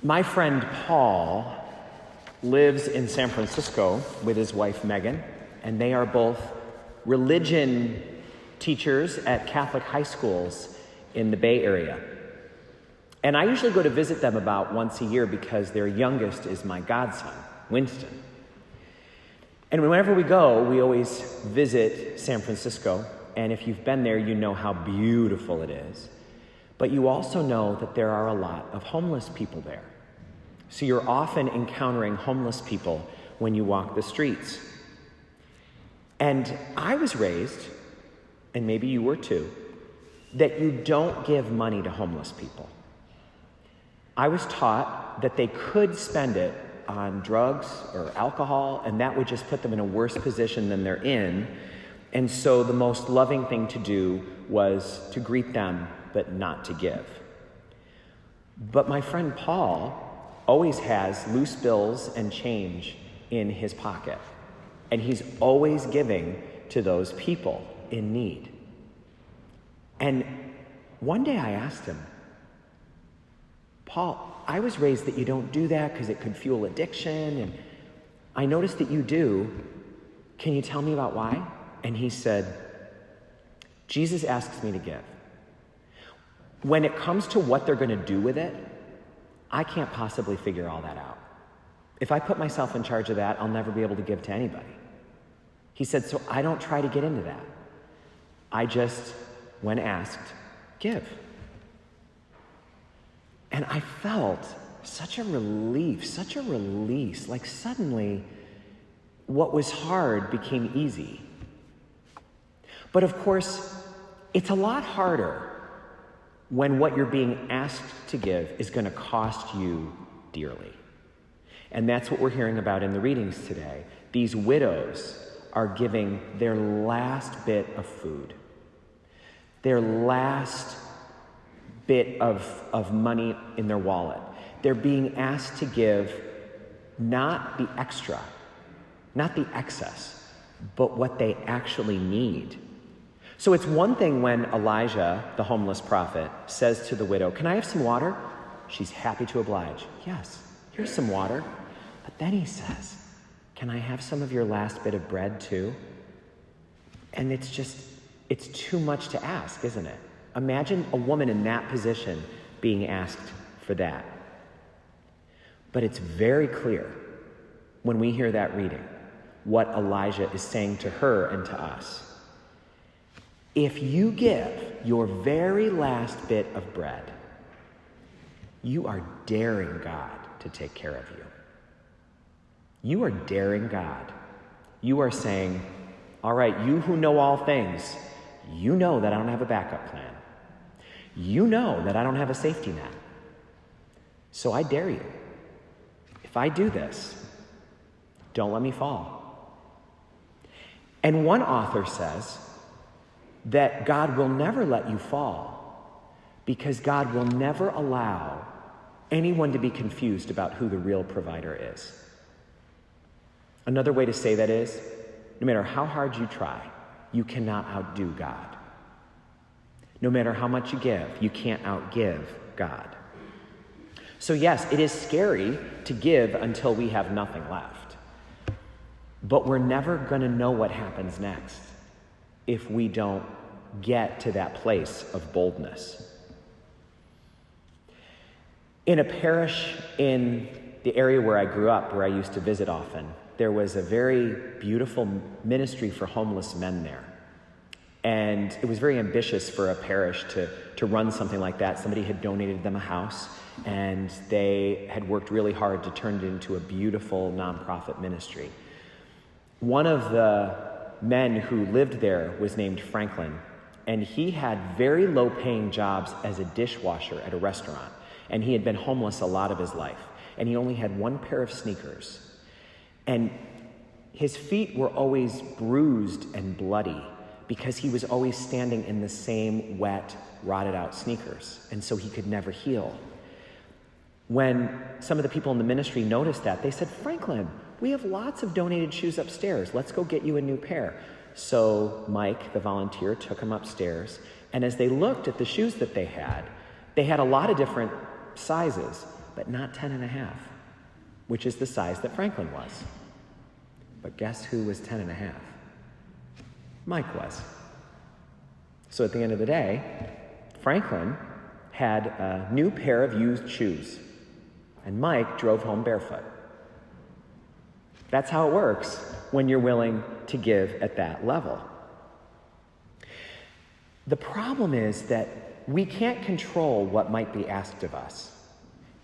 My friend Paul lives in San Francisco with his wife Megan, and they are both religion teachers at Catholic high schools in the Bay Area. And I usually go to visit them about once a year because their youngest is my godson, Winston. And whenever we go, we always visit San Francisco. And if you've been there, you know how beautiful it is. But you also know that there are a lot of homeless people there. So you're often encountering homeless people when you walk the streets. And I was raised, and maybe you were too, that you don't give money to homeless people. I was taught that they could spend it on drugs or alcohol, and that would just put them in a worse position than they're in. And so the most loving thing to do was to greet them, but not to give. But my friend Paul always has loose bills and change in his pocket. And he's always giving to those people in need. And one day I asked him, Paul, I was raised that you don't do that because it could fuel addiction, and I noticed that you do. Can you tell me about why? And he said, Jesus asks me to give. When it comes to what they're going to do with it, I can't possibly figure all that out. If I put myself in charge of that, I'll never be able to give to anybody. He said, so I don't try to get into that. I just, when asked, give. And I felt such a relief, such a release, like suddenly what was hard became easy. But of course, it's a lot harder when what you're being asked to give is going to cost you dearly. And that's what we're hearing about in the readings today. These widows are giving their last bit of food, their last bit of money in their wallet. They're being asked to give not the extra, not the excess, but what they actually need. So it's one thing when Elijah, the homeless prophet, says to the widow, can I have some water? She's happy to oblige. Yes, here's some water. But then he says, can I have some of your last bit of bread too? And it's too much to ask, isn't it? Imagine a woman in that position being asked for that. But it's very clear when we hear that reading what Elijah is saying to her and to us. If you give your very last bit of bread, you are daring God to take care of you. You are daring God. You are saying, all right, you who know all things, you know that I don't have a backup plan. You know that I don't have a safety net. So I dare you. If I do this, don't let me fall. And one author says that God will never let you fall because God will never allow anyone to be confused about who the real provider is. Another way to say that is, no matter how hard you try, you cannot outdo God. No matter how much you give, you can't outgive God. So yes, it is scary to give until we have nothing left. But we're never going to know what happens next if we don't get to that place of boldness. In a parish in the area where I grew up, where I used to visit often, there was a very beautiful ministry for homeless men there. And it was very ambitious for a parish to run something like that. Somebody had donated them a house, and they had worked really hard to turn it into a beautiful nonprofit ministry. One of the men who lived there was named Franklin, and he had very low-paying jobs as a dishwasher at a restaurant, and he had been homeless a lot of his life, and he only had one pair of sneakers. And his feet were always bruised and bloody because he was always standing in the same wet, rotted-out sneakers, and so he could never heal. When some of the people in the ministry noticed that, they said, Franklin, we have lots of donated shoes upstairs. Let's go get you a new pair. So Mike, the volunteer, took him upstairs, and as they looked at the shoes that they had a lot of different sizes, but not 10 and a half, which is the size that Franklin was. But guess who was 10 and a half? Mike was. So at the end of the day, Franklin had a new pair of used shoes, and Mike drove home barefoot. That's how it works when you're willing to give at that level. The problem is that we can't control what might be asked of us.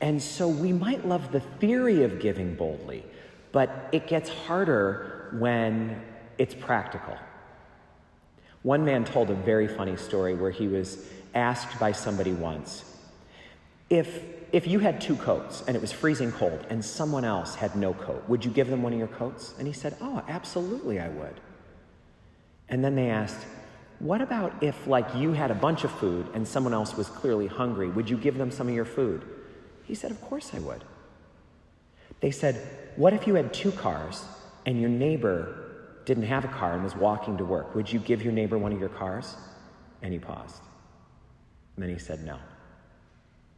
And so we might love the theory of giving boldly, but it gets harder when it's practical. One man told a very funny story where he was asked by somebody once, if you had 2 coats and it was freezing cold and someone else had no coat, would you give them one of your coats? And he said, oh, absolutely I would. And then they asked, what about if you had a bunch of food and someone else was clearly hungry, would you give them some of your food? He said, of course I would. They said, what if you had 2 cars and your neighbor didn't have a car and was walking to work? Would you give your neighbor one of your cars? And he paused. And then he said, no.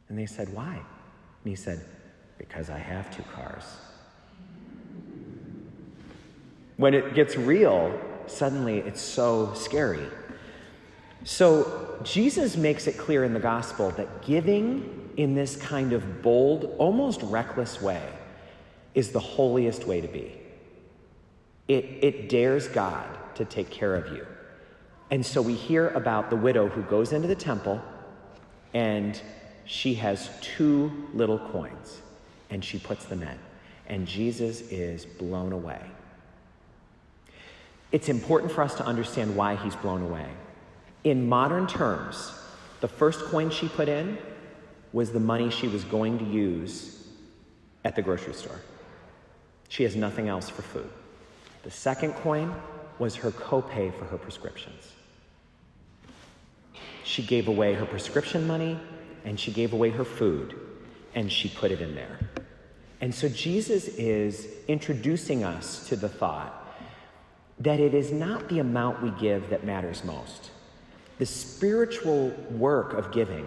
And they said, why? And he said, because I have 2 cars. When it gets real, suddenly it's so scary. So Jesus makes it clear in the gospel that giving in this kind of bold, almost reckless way is the holiest way to be. It dares God to take care of you. And so we hear about the widow who goes into the temple and she has 2 little coins and she puts them in. And Jesus is blown away. It's important for us to understand why he's blown away. In modern terms, the first coin she put in was the money she was going to use at the grocery store. She has nothing else for food. The second coin was her copay for her prescriptions. She gave away her prescription money and she gave away her food and she put it in there. And so Jesus is introducing us to the thought that it is not the amount we give that matters most. The spiritual work of giving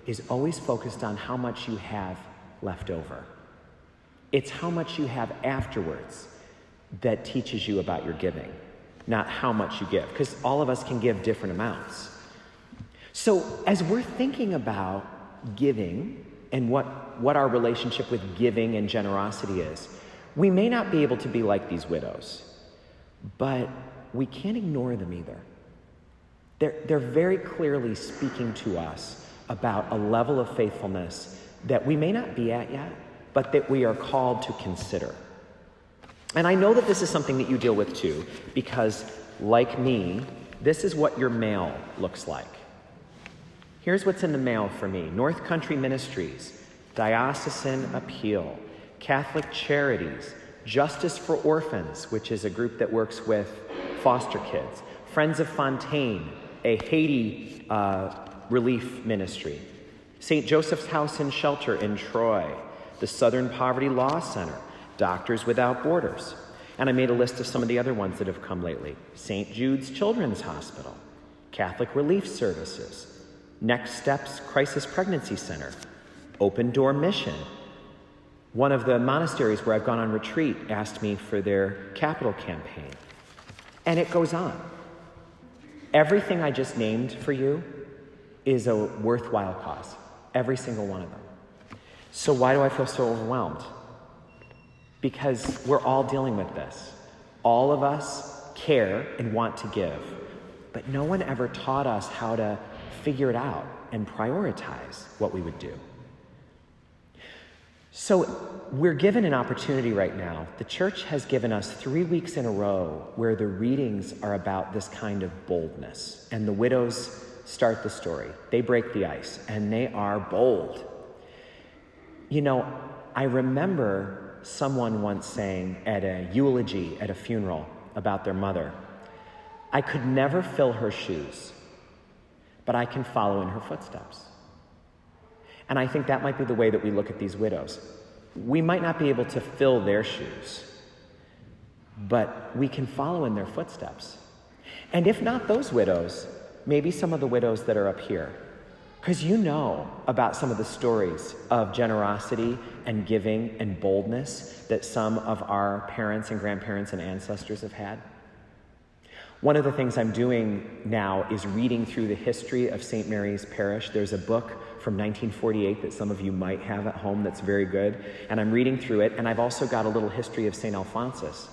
is always focused on how much you have left over. It's how much you have afterwards that teaches you about your giving, not how much you give, because all of us can give different amounts. So as we're thinking about giving and what our relationship with giving and generosity is, we may not be able to be like these widows, but we can't ignore them either. They're very clearly speaking to us about a level of faithfulness that we may not be at yet, but that we are called to consider. And I know that this is something that you deal with too, because like me, this is what your mail looks like. Here's what's in the mail for me. North Country Ministries, Diocesan Appeal, Catholic Charities, Justice for Orphans, which is a group that works with foster kids, Friends of Fontaine, a Haiti relief ministry, St. Joseph's House and Shelter in Troy, the Southern Poverty Law Center, Doctors Without Borders. And I made a list of some of the other ones that have come lately. St. Jude's Children's Hospital, Catholic Relief Services, Next Steps Crisis Pregnancy Center, Open Door Mission. One of the monasteries where I've gone on retreat asked me for their capital campaign. And it goes on. Everything I just named for you is a worthwhile cause. Every single one of them. So why do I feel so overwhelmed? Because we're all dealing with this. All of us care and want to give, but no one ever taught us how to figure it out and prioritize what we would do. So we're given an opportunity right now. The church has given us 3 weeks in a row where the readings are about this kind of boldness. And the widows start the story. They break the ice, and they are bold. You know, I remember someone once saying at a eulogy at a funeral about their mother, I could never fill her shoes, but I can follow in her footsteps. And I think that might be the way that we look at these widows. We might not be able to fill their shoes, but we can follow in their footsteps. And if not those widows, maybe some of the widows that are up here. Because you know about some of the stories of generosity and giving and boldness that some of our parents and grandparents and ancestors have had. One of the things I'm doing now is reading through the history of St. Mary's Parish. There's a book from 1948 that some of you might have at home that's very good, and I'm reading through it, and I've also got a little history of St. Alphonsus.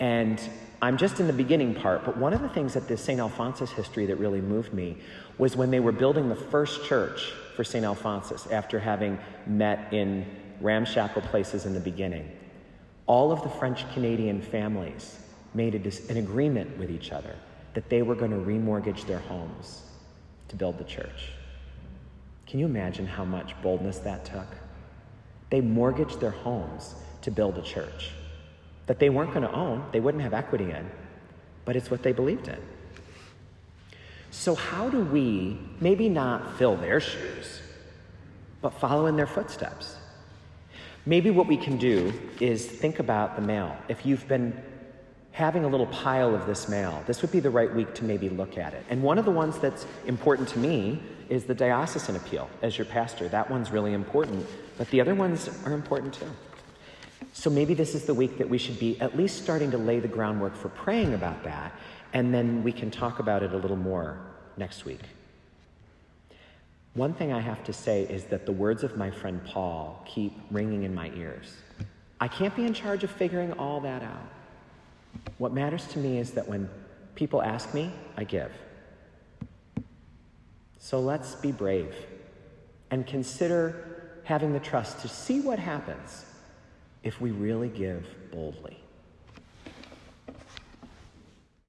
And I'm just in the beginning part, but one of the things at this St. Alphonsus history that really moved me was when they were building the first church for St. Alphonsus after having met in ramshackle places in the beginning. All of the French-Canadian families made an agreement with each other that they were going to remortgage their homes to build the church. Can you imagine how much boldness that took? They mortgaged their homes to build a church that they weren't going to own, they wouldn't have equity in, but it's what they believed in. So how do we maybe not fill their shoes, but follow in their footsteps? Maybe what we can do is think about the mail. If you've been having a little pile of this mail, this would be the right week to maybe look at it. And one of the ones that's important to me is the diocesan appeal as your pastor. That one's really important, but the other ones are important too. So maybe this is the week that we should be at least starting to lay the groundwork for praying about that, and then we can talk about it a little more next week. One thing I have to say is that the words of my friend Paul keep ringing in my ears. I can't be in charge of figuring all that out. What matters to me is that when people ask me, I give. So let's be brave and consider having the trust to see what happens if we really give boldly.